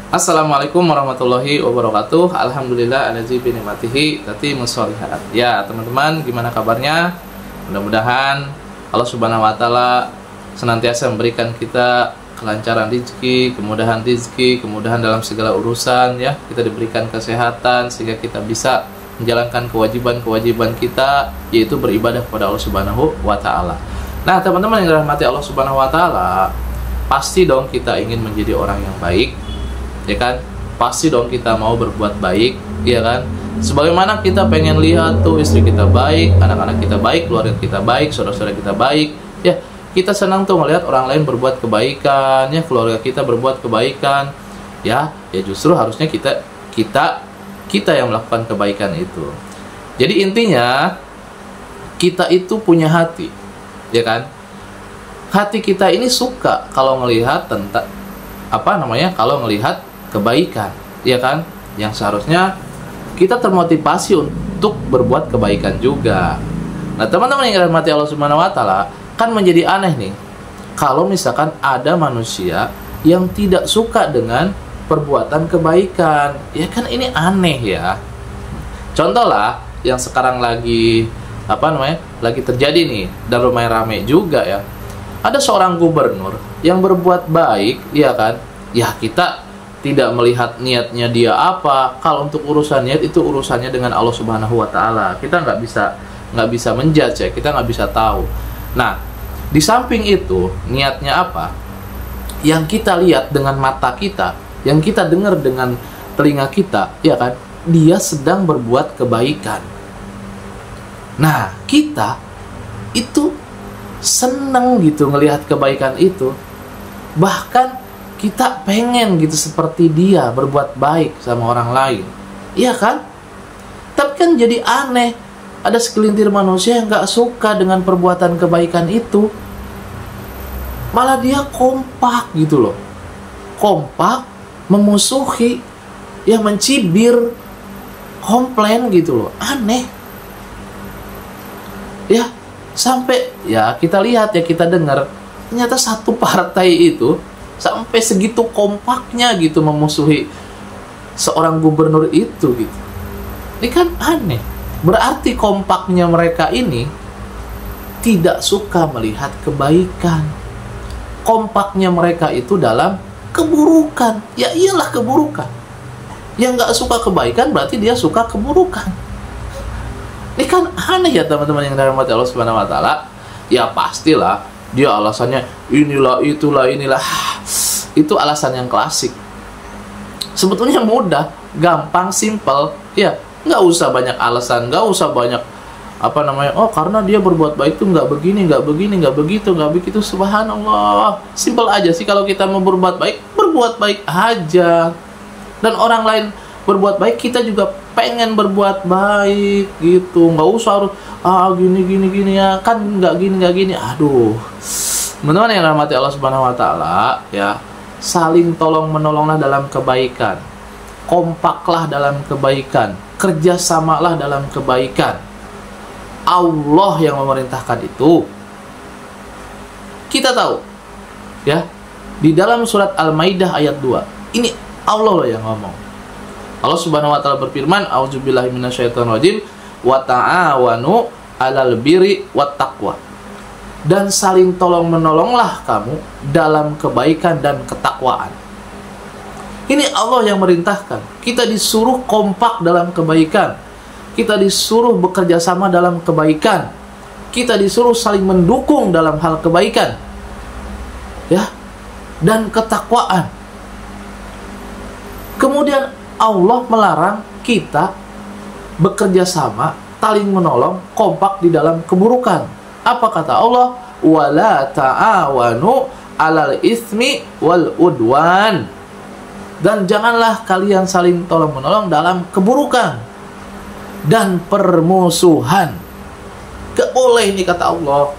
Assalamualaikum warahmatullahi wabarakatuh. Alhamdulillah alazi bi nikmatihi tatimmus sholihat. Ya, teman-teman, gimana kabarnya? Mudah-mudahan Allah Subhanahu wa taala senantiasa memberikan kita kelancaran rezeki, kemudahan rezeki, kemudahan dalam segala urusan ya. Kita diberikan kesehatan sehingga kita bisa menjalankan kewajiban-kewajiban kita, yaitu beribadah kepada Allah Subhanahu wa taala. Nah, teman-teman yang dirahmati Allah Subhanahu wa taala, pasti dong kita ingin menjadi orang yang baik. Ya kan, pasti dong kita mau berbuat baik, ya kan? Sebagaimana kita pengen lihat tuh istri kita baik, anak-anak kita baik, keluarga kita baik, saudara-saudara kita baik, ya kita senang tuh melihat orang lain berbuat kebaikan, ya keluarga kita berbuat kebaikan, ya justru harusnya kita yang melakukan kebaikan itu. Jadi intinya kita itu punya hati, ya kan? Hati kita ini suka kalau ngelihat tentang kalau ngelihat kebaikan, ya kan? Yang seharusnya kita termotivasi untuk berbuat kebaikan juga. Nah, teman-teman yang dirahmati Allah Subhanahu wa taala, kan menjadi aneh nih kalau misalkan ada manusia yang tidak suka dengan perbuatan kebaikan. Ya kan, ini aneh ya. Contoh lah yang sekarang lagi lagi terjadi nih dan lumayan rame juga ya. Ada seorang gubernur yang berbuat baik, ya kan? Ya kita tidak melihat niatnya dia apa. Kalau untuk urusan niat itu urusannya dengan Allah Subhanahu wa taala. Kita nggak bisa menjudge ya, kita nggak bisa tahu. Nah, di samping itu niatnya apa? Yang kita lihat dengan mata kita, yang kita dengar dengan telinga kita, ya kan? Dia sedang berbuat kebaikan. Nah, kita itu seneng gitu ngelihat kebaikan itu. Bahkan kita pengen gitu seperti dia berbuat baik sama orang lain, iya kan? Tapi kan jadi aneh, ada segelintir manusia yang gak suka dengan perbuatan kebaikan itu. Malah dia kompak gitu loh, kompak memusuhi, ya mencibir, komplain gitu loh, aneh. Ya sampai ya kita lihat ya, kita dengar ternyata satu partai itu sampai segitu kompaknya gitu memusuhi seorang gubernur itu gitu. Ini kan aneh. Berarti kompaknya mereka ini tidak suka melihat kebaikan. Kompaknya mereka itu dalam keburukan. Ya iyalah keburukan. Yang gak suka kebaikan berarti dia suka keburukan. Ini kan aneh ya teman-teman yang dirahmati Allah Subhanahu wa taala. Ya pastilah dia alasannya inilah inilah. Itu alasan yang klasik. Sebetulnya mudah, gampang, simple. Ya, nggak usah banyak alasan, nggak usah banyak oh karena dia berbuat baik itu nggak begini, nggak begitu. Subhanallah, simple aja sih. Kalau kita mau berbuat baik aja. Dan orang lain berbuat baik, kita juga pengen berbuat baik gitu. Nggak usah harus gini ya, kan nggak gini. Aduh, teman-teman yang dirahmati Allah Subhanahu wa taala, ya saling tolong menolonglah dalam kebaikan, kompaklah dalam kebaikan, kerjasamalah dalam kebaikan. Allah yang memerintahkan itu. Kita tahu ya, di dalam surat Al-Maidah ayat 2 ini Allah loh yang ngomong. Allah Subhanahu wa taala berfirman, a'udzubillahi minasyaitonirrajim, wa ta'awanu 'alal birri wat taqwa. Dan saling tolong menolonglah kamu dalam kebaikan dan ketakwaan. Ini Allah yang merintahkan. Kita disuruh kompak dalam kebaikan. Kita disuruh bekerja sama dalam kebaikan. Kita disuruh saling mendukung dalam hal kebaikan. Ya. Dan ketakwaan. Kemudian Allah melarang kita bekerja sama, saling menolong, kompak di dalam keburukan. Apa kata Allah? Wala ta'awanu 'alal itsmi wal udwan. Dan janganlah kalian saling tolong-menolong dalam keburukan dan permusuhan. Gak boleh ini kata Allah.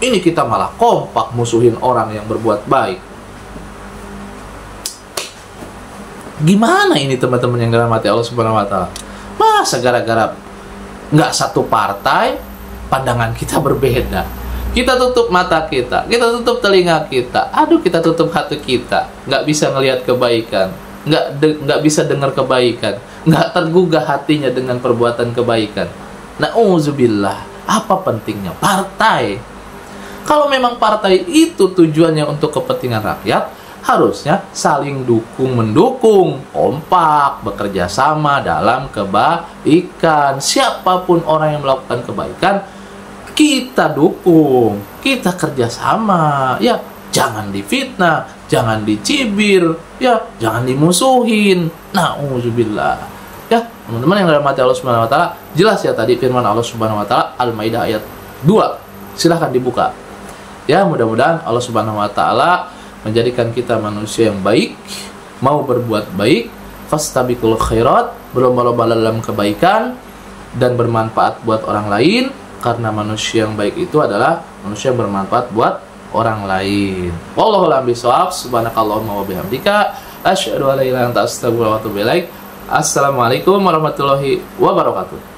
Ini kita malah kompak musuhin orang yang berbuat baik. Gimana ini teman-teman yang dirahmati Allah Subhanahu wa taala? Masa gara-gara nggak satu partai pandangan kita berbeda? Kita tutup mata kita tutup telinga kita, kita tutup hati kita, nggak bisa ngelihat kebaikan, nggak bisa dengar kebaikan, nggak tergugah hatinya dengan perbuatan kebaikan. Nauzubillah. Apa pentingnya partai? Kalau memang partai itu tujuannya untuk kepentingan rakyat, harusnya saling dukung-mendukung, kompak, bekerja sama dalam kebaikan. Siapapun orang yang melakukan kebaikan, kita dukung, kita kerjasama. Ya, jangan difitnah, jangan dicibir, ya, jangan dimusuhin. Nauzubillah. Ya, teman-teman yang dirahmati Allah Subhanahu wa taala, jelas ya tadi firman Allah Subhanahu wa taala Al-Maidah ayat 2. Silahkan dibuka. Ya, mudah-mudahan Allah Subhanahu wa taala menjadikan kita manusia yang baik, mau berbuat baik, fastabiqul khairat, berlomba-lomba dalam kebaikan dan bermanfaat buat orang lain, karena manusia yang baik itu adalah manusia yang bermanfaat buat orang lain. Wallahu a'lam bishawab. Subhanakallahumma wa bihamdika asyhadu an la ilaha illa anta astaghfiruka wa atubu ilaik. Assalamualaikum warahmatullahi wabarakatuh.